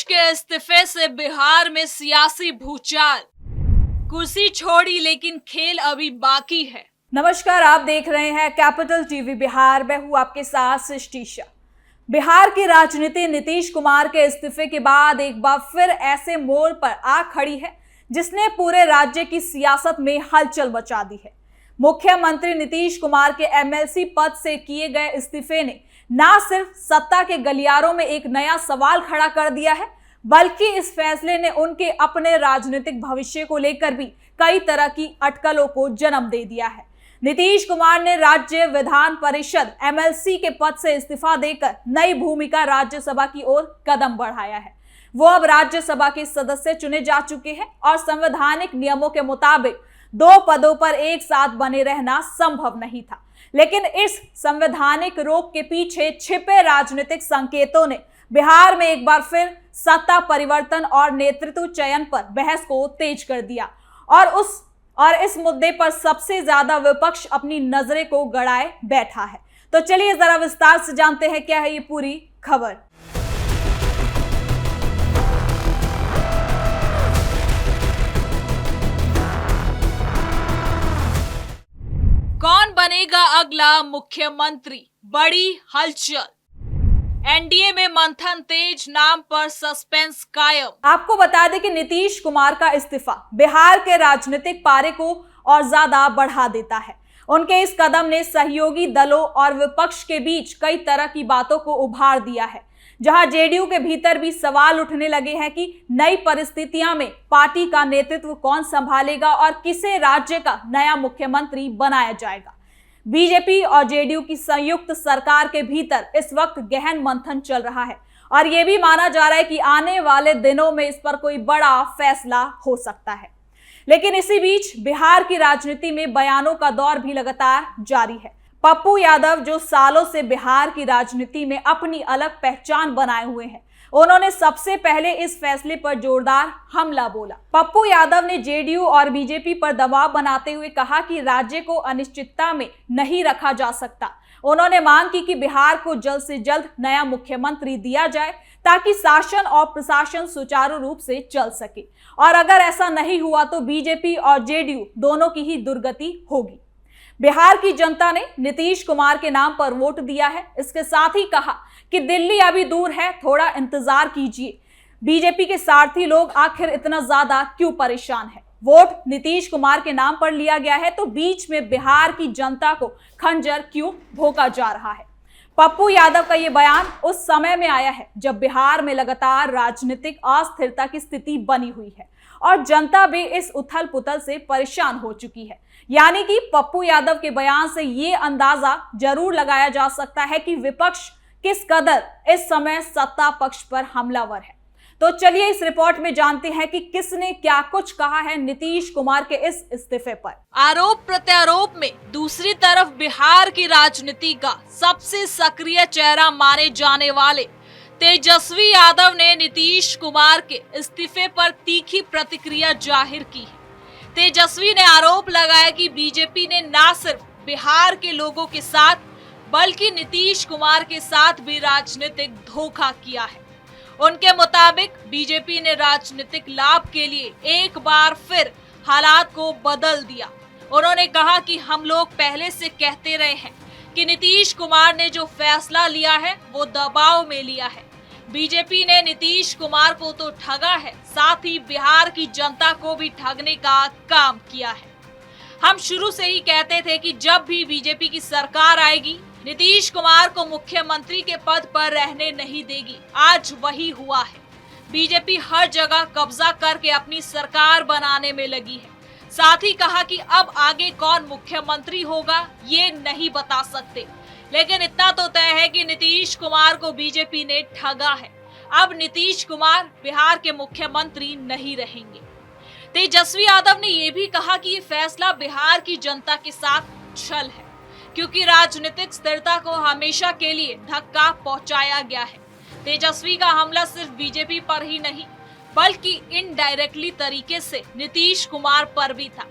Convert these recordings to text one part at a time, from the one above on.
के इस्तीफे से बिहार में सियासी भूचाल। कुर्सी छोड़ी लेकिन खेल अभी बाकी है। नमस्कार, आप देख रहे हैं कैपिटल टीवी बिहार। मैं हूं आपके साथ सृष्टि शाह। बिहार की राजनीति नीतीश कुमार के इस्तीफे के बाद एक बार फिर ऐसे मोड़ पर आ खड़ी है जिसने पूरे राज्य की सियासत में हलचल मचा दी है। मुख्यमंत्री नीतीश कुमार के एमएलसी पद से किए गए इस्तीफे ने न सिर्फ सत्ता के गलियारों में एक नया सवाल खड़ा कर दिया है, बल्कि इस फैसले ने उनके अपने राजनीतिक भविष्य को लेकर भी कई तरह की अटकलों को जन्म दे दिया है। नीतीश कुमार ने राज्य विधान परिषद एमएलसी के पद से इस्तीफा देकर नई भूमिका राज्यसभा की ओर कदम बढ़ाया है। वो अब राज्यसभा के सदस्य चुने जा चुके हैं और संवैधानिक नियमों के मुताबिक 2 पदों पर एक साथ बने रहना संभव नहीं था। लेकिन इस संवैधानिक रोक के पीछे छिपे राजनीतिक संकेतों ने बिहार में एक बार फिर सत्ता परिवर्तन और नेतृत्व चयन पर बहस को तेज कर दिया और इस मुद्दे पर सबसे ज्यादा विपक्ष अपनी नजरें को गड़ाए बैठा है। तो चलिए जरा विस्तार से जानते हैं क्या है ये पूरी खबर। कौन बनेगा अगला मुख्यमंत्री? बड़ी हलचल। एनडीए में मंथन तेज, नाम पर सस्पेंस कायम। आपको बता दें कि नीतीश कुमार का इस्तीफा बिहार के राजनीतिक पारे को और ज्यादा बढ़ा देता है। उनके इस कदम ने सहयोगी दलों और विपक्ष के बीच कई तरह की बातों को उभार दिया है, जहां जेडीयू के भीतर भी सवाल उठने लगे हैं कि नई परिस्थितियों में पार्टी का नेतृत्व कौन संभालेगा और किसे राज्य का नया मुख्यमंत्री बनाया जाएगा। बीजेपी और जेडीयू की संयुक्त सरकार के भीतर इस वक्त गहन मंथन चल रहा है और यह भी माना जा रहा है कि आने वाले दिनों में इस पर कोई बड़ा फैसला हो सकता है। लेकिन इसी बीच बिहार की राजनीति में बयानों का दौर भी लगातार जारी है। पप्पू यादव, जो सालों से बिहार की राजनीति में अपनी अलग पहचान बनाए हुए हैं, उन्होंने सबसे पहले इस फैसले पर जोरदार हमला बोला। पप्पू यादव ने जेडीयू और बीजेपी पर दबाव बनाते हुए कहा कि राज्य को अनिश्चितता में नहीं रखा जा सकता। उन्होंने मांग की कि बिहार को जल्द से जल्द नया मुख्यमंत्री दिया जाए ताकि शासन और प्रशासन सुचारू रूप से चल सके, और अगर ऐसा नहीं हुआ तो बीजेपी और जेडीयू दोनों की ही दुर्गति होगी। बिहार की जनता ने नीतीश कुमार के नाम पर वोट दिया है। इसके साथ ही कहा कि दिल्ली अभी दूर है, थोड़ा इंतजार कीजिए। बीजेपी के सारथी लोग आखिर इतना ज्यादा क्यों परेशान है? वोट नीतीश कुमार के नाम पर लिया गया है तो बीच में बिहार की जनता को खंजर क्यों भोंका जा रहा है? पप्पू यादव का ये बयान उस समय में आया है जब बिहार में लगातार राजनीतिक अस्थिरता की स्थिति बनी हुई है और जनता भी इस उथल पुथल से परेशान हो चुकी है। यानी कि पप्पू यादव के बयान से ये अंदाजा जरूर लगाया जा सकता है कि विपक्ष किस कदर इस समय सत्ता पक्ष पर हमलावर है। तो चलिए इस रिपोर्ट में जानते हैं कि किसने क्या कुछ कहा है नीतीश कुमार के इस इस्तीफे पर। आरोप प्रत्यारोप में दूसरी तरफ बिहार की राजनीति का सबसे सक्रिय चेहरा माने जाने वाले तेजस्वी यादव ने नीतीश कुमार के इस्तीफे पर तीखी प्रतिक्रिया जाहिर की है। तेजस्वी ने आरोप लगाया कि बीजेपी ने न सिर्फ बिहार के लोगों के साथ बल्कि नीतीश कुमार के साथ भी राजनीतिक धोखा किया है। उनके मुताबिक बीजेपी ने राजनीतिक लाभ के लिए एक बार फिर हालात को बदल दिया। उन्होंने कहा कि हम लोग पहले से कहते रहे हैं कि नीतीश कुमार ने जो फैसला लिया है वो दबाव में लिया है। बीजेपी ने नीतीश कुमार को तो ठगा है, साथ ही बिहार की जनता को भी ठगने का काम किया है। हम शुरू से ही कहते थे कि जब भी बीजेपी की सरकार आएगी नीतीश कुमार को मुख्यमंत्री के पद पर रहने नहीं देगी। आज वही हुआ है। बीजेपी हर जगह कब्जा करके अपनी सरकार बनाने में लगी है। साथ ही कहा कि अब आगे कौन मुख्यमंत्री होगा ये नहीं बता सकते, लेकिन इतना तो तय है कि नीतीश कुमार को बीजेपी ने ठगा है। अब नीतीश कुमार बिहार के मुख्यमंत्री नहीं रहेंगे। तेजस्वी यादव ने यह भी कहा कि ये फैसला बिहार की जनता के साथ छल है, क्योंकि राजनीतिक स्थिरता को हमेशा के लिए धक्का पहुंचाया गया है। तेजस्वी का हमला सिर्फ बीजेपी पर ही नहीं बल्कि इनडायरेक्टली तरीके से नीतीश कुमार पर भी था,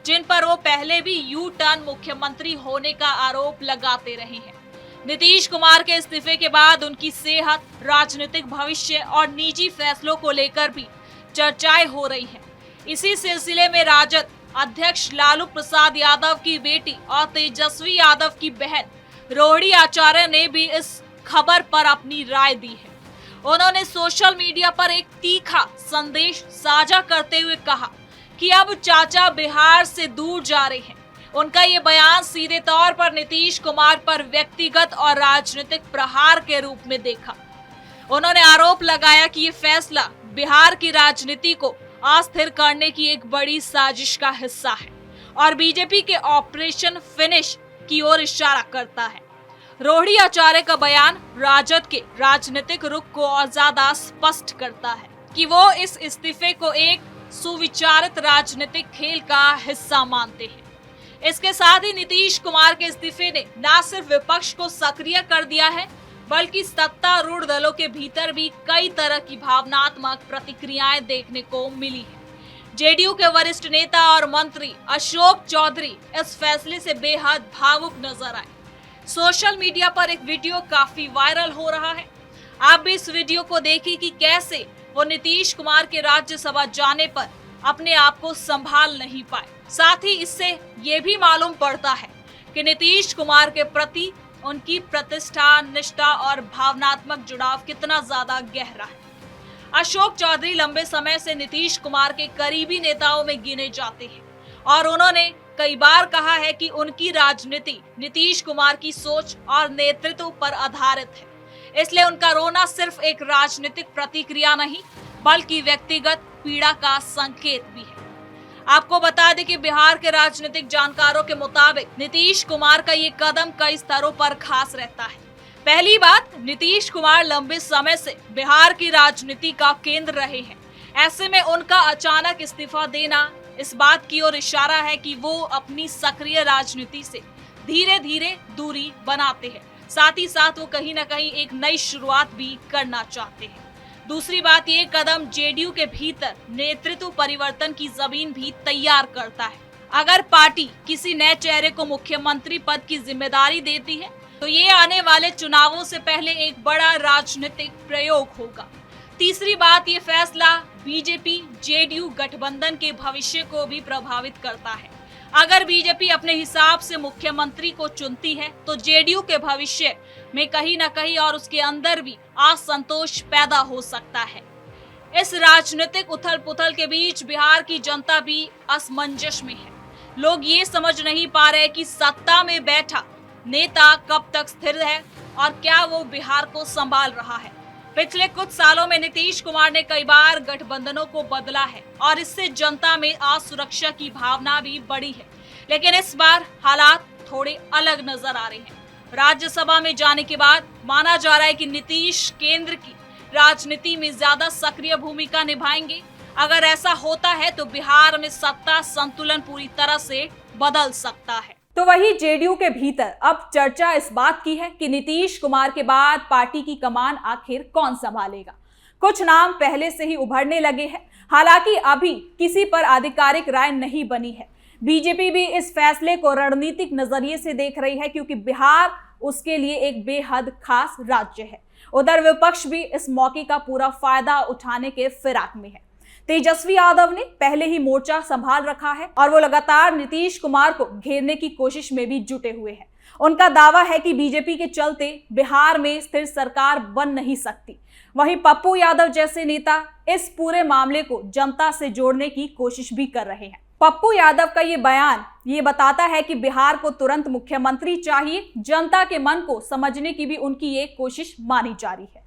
जिन पर वो पहले भी यू टर्न मुख्यमंत्री होने का आरोप लगाते रहे हैं। नीतीश कुमार के इस्तीफे के बाद उनकी सेहत, राजनीतिक भविष्य और निजी फैसलों को लेकर भी चर्चाएं हो रही हैं। इसी सिलसिले में राजद अध्यक्ष लालू प्रसाद यादव की बेटी और तेजस्वी यादव की बहन रोहिणी आचार्य ने भी इस खबर पर अपनी राय दी है। उन्होंने सोशल मीडिया पर एक तीखा संदेश साझा करते हुए कहा कि अब चाचा बिहार से दूर जा रहे हैं। उनका ये बयान सीधे तौर पर नीतीश कुमार पर व्यक्तिगत और राजनीतिक प्रहार के रूप में देखा। उन्होंने आरोप लगाया कि ये फैसला बिहार की राजनीति को अस्थिर करने की एक बड़ी साजिश का हिस्सा है और बीजेपी के ऑपरेशन फिनिश की ओर इशारा करता है। रोहिणी आचार्य का बयान राजद के राजनीतिक रुख को और ज्यादा स्पष्ट करता है कि वो इस इस्तीफे को एक सुविचारित राजनीतिक खेल का हिस्सा मानते हैं। इसके साथ ही नीतीश कुमार के इस्तीफे ने न सिर्फ विपक्ष को सक्रिय कर दिया है, बल्कि सत्तारूढ़ दलों के भीतर भी कई तरह की भावनात्मक प्रतिक्रियाएं देखने को मिली है। जेडीयू के वरिष्ठ नेता और मंत्री अशोक चौधरी इस फैसले से बेहद भावुक नजर आए। सोशल मीडिया पर एक वीडियो काफी वायरल हो रहा है। आप भी इस वीडियो को देखिए कि कैसे वो नीतीश कुमार के राज्यसभा जाने पर अपने आप को संभाल नहीं पाए। साथ ही इससे ये भी मालूम पड़ता है कि नीतीश कुमार के प्रति उनकी प्रतिष्ठा, निष्ठा और भावनात्मक जुड़ाव कितना ज्यादा गहरा है। अशोक चौधरी लंबे समय से नीतीश कुमार के करीबी नेताओं में गिने जाते हैं और उन्होंने कई बार कहा है कि उनकी राजनीति नीतीश कुमार की सोच और नेतृत्व पर आधारित है। इसलिए उनका रोना सिर्फ एक राजनीतिक प्रतिक्रिया नहीं, बल्कि व्यक्तिगत पीड़ा का संकेत भी है। आपको बता दें कि बिहार के राजनीतिक जानकारों के मुताबिक नीतीश कुमार का ये कदम कई स्तरों पर खास रहता है। पहली बात, नीतीश कुमार लंबे समय से बिहार की राजनीति का केंद्र रहे हैं। ऐसे में उनका अचानक इस्तीफा देना इस बात की ओर इशारा है कि वो अपनी सक्रिय राजनीति से धीरे धीरे दूरी बनाते हैं। साथ ही साथ वो कहीं ना कहीं एक नई शुरुआत भी करना चाहते हैं। दूसरी बात, ये कदम जेडीयू के भीतर नेतृत्व परिवर्तन की जमीन भी तैयार करता है। अगर पार्टी किसी नए चेहरे को मुख्यमंत्री पद की जिम्मेदारी देती है तो ये आने वाले चुनावों से पहले एक बड़ा राजनीतिक प्रयोग होगा। तीसरी बात, ये फैसला बीजेपी जेडीयू गठबंधन के भविष्य को भी प्रभावित करता है। अगर बीजेपी अपने हिसाब से मुख्यमंत्री को चुनती है तो जेडीयू के भविष्य में कहीं न कहीं और उसके अंदर भी असंतोष पैदा हो सकता है। इस राजनीतिक उथल पुथल के बीच बिहार की जनता भी असमंजस में है। लोग ये समझ नहीं पा रहे कि सत्ता में बैठा नेता कब तक स्थिर है और क्या वो बिहार को संभाल रहा है। पिछले कुछ सालों में नीतीश कुमार ने कई बार गठबंधनों को बदला है और इससे जनता में असुरक्षा की भावना भी बढ़ी है। लेकिन इस बार हालात थोड़े अलग नजर आ रहे हैं। राज्यसभा में जाने के बाद माना जा रहा है कि नीतीश केंद्र की राजनीति में ज्यादा सक्रिय भूमिका निभाएंगे। अगर ऐसा होता है तो बिहार में सत्ता संतुलन पूरी तरह से बदल सकता है। तो वही जेडीयू के भीतर अब चर्चा इस बात की है कि नीतीश कुमार के बाद पार्टी की कमान आखिर कौन संभालेगा। कुछ नाम पहले से ही उभरने लगे हैं, हालांकि अभी किसी पर आधिकारिक राय नहीं बनी है। बीजेपी भी इस फैसले को रणनीतिक नजरिए से देख रही है, क्योंकि बिहार उसके लिए एक बेहद खास राज्य है। उधर विपक्ष भी इस मौके का पूरा फायदा उठाने के फिराक में है। तेजस्वी यादव ने पहले ही मोर्चा संभाल रखा है और वो लगातार नीतीश कुमार को घेरने की कोशिश में भी जुटे हुए हैं। उनका दावा है कि बीजेपी के चलते बिहार में स्थिर सरकार बन नहीं सकती। वहीं पप्पू यादव जैसे नेता इस पूरे मामले को जनता से जोड़ने की कोशिश भी कर रहे हैं। पप्पू यादव का ये बयान ये बताता है कि बिहार को तुरंत मुख्यमंत्री चाहिए। जनता के मन को समझने की भी उनकी एक कोशिश मानी जा रही है।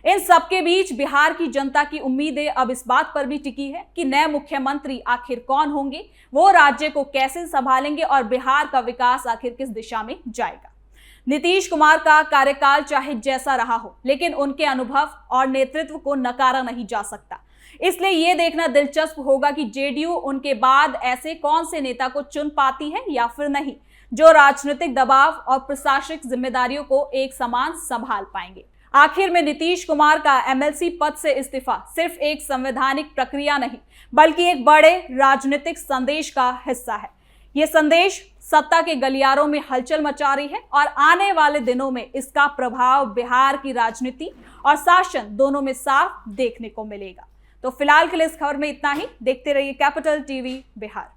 इन सबके बीच बिहार की जनता की उम्मीदें अब इस बात पर भी टिकी है कि नए मुख्यमंत्री आखिर कौन होंगे, वो राज्य को कैसे संभालेंगे और बिहार का विकास आखिर किस दिशा में जाएगा। नीतीश कुमार का कार्यकाल चाहे जैसा रहा हो, लेकिन उनके अनुभव और नेतृत्व को नकारा नहीं जा सकता। इसलिए ये देखना दिलचस्प होगा कि जेडीयू उनके बाद ऐसे कौन से नेता को चुन पाती है या फिर नहीं, जो राजनीतिक दबाव और प्रशासनिक जिम्मेदारियों को एक समान संभाल पाएंगे। आखिर में नीतीश कुमार का एमएलसी पद से इस्तीफा सिर्फ एक संवैधानिक प्रक्रिया नहीं, बल्कि एक बड़े राजनीतिक संदेश का हिस्सा है। ये संदेश सत्ता के गलियारों में हलचल मचा रही है और आने वाले दिनों में इसका प्रभाव बिहार की राजनीति और शासन दोनों में साफ देखने को मिलेगा। तो फिलहाल के लिए इस खबर में इतना ही। देखते रहिए कैपिटल टीवी बिहार।